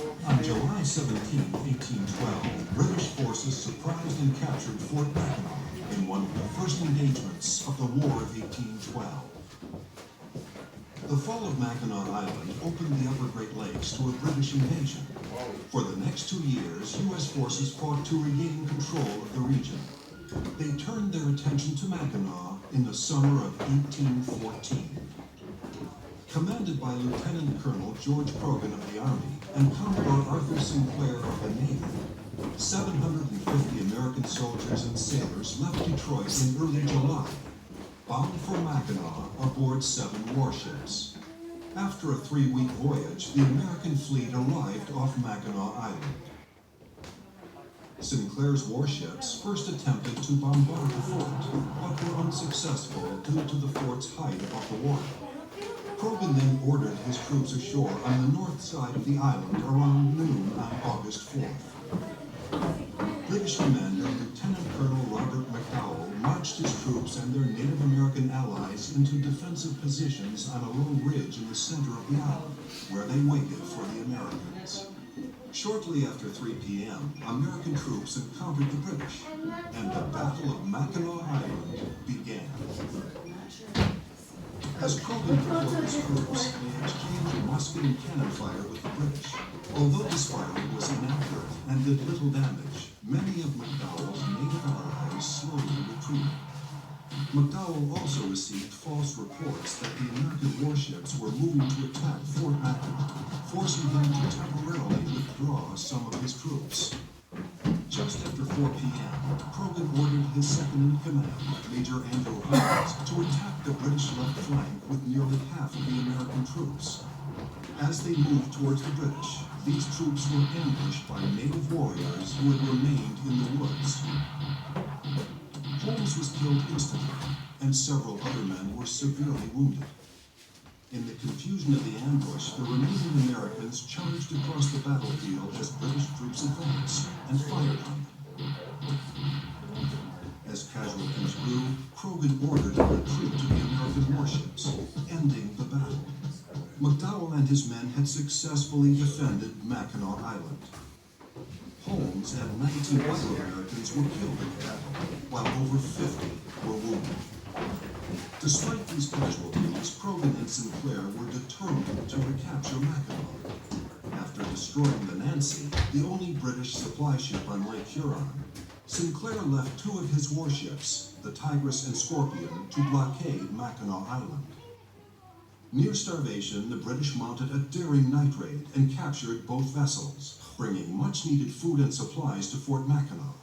On July 17, 1812, British forces surprised and captured Fort Mackinac in one of the first engagements of the War of 1812. The fall of Mackinac Island opened the upper Great Lakes to a British invasion. For the next 2 years, U.S. forces fought to regain control of the region. They turned their attention to Mackinac in the summer of 1814. Commanded by Lieutenant Colonel George Croghan of the Army and Commodore Arthur Sinclair of the Navy, 750 American soldiers and sailors left Detroit in early July, bound for Mackinac aboard 7 warships. After a 3-week voyage, the American fleet arrived off Mackinac Island. Sinclair's warships first attempted to bombard the fort, but were unsuccessful due to the fort's height above the water. Croghan then ordered his troops ashore on the north side of the island around noon on August 4th. British commander Lieutenant Colonel Robert McDowell marched his troops and their Native American allies into defensive positions on a low ridge in the center of the island, where they waited for the Americans. Shortly after 3 p.m., American troops encountered the British, and the Battle of Mackinac Island began. As Croghan deployed his troops, they exchanged musket and cannon fire with the British. Although this firing was inaccurate and did little damage, many of McDowell's native allies slowly retreated. McDowell also received false reports that the American warships were moving to attack Fort Mackinac, forcing him to temporarily withdraw some of his troops. Just after 4 p.m., Croghan ordered his second-in-command, Major Andrew Hines, to attack the British left flank with nearly half of the American troops. As they moved towards the British, these troops were ambushed by native warriors who had remained in the woods. Holmes was killed instantly, and several other men were severely wounded. In the confusion of the ambush, the remaining Americans charged across the battlefield as British troops advanced and fired on them. As casualties grew, Croghan ordered a retreat to the American warships, ending the battle. McDowell and his men had successfully defended Mackinac Island. Holmes and 19 other Americans were killed in the battle, while over 50 were wounded. Despite these casualties, Croghan and Sinclair were determined to recapture Mackinac. After destroying the Nancy, the only British supply ship on Lake Huron, Sinclair left 2 of his warships, the Tigress and Scorpion, to blockade Mackinac Island. Near starvation, the British mounted a daring night raid and captured both vessels, bringing much-needed food and supplies to Fort Mackinac.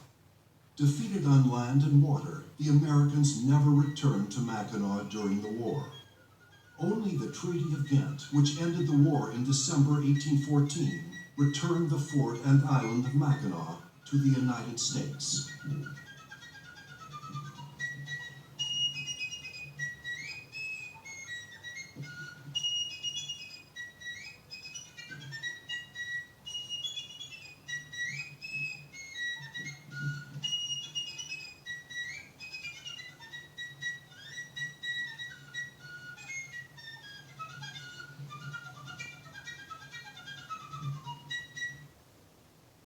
Defeated on land and water, the Americans never returned to Mackinac during the war. Only the Treaty of Ghent, which ended the war in December 1814, returned the fort and island of Mackinac to the United States.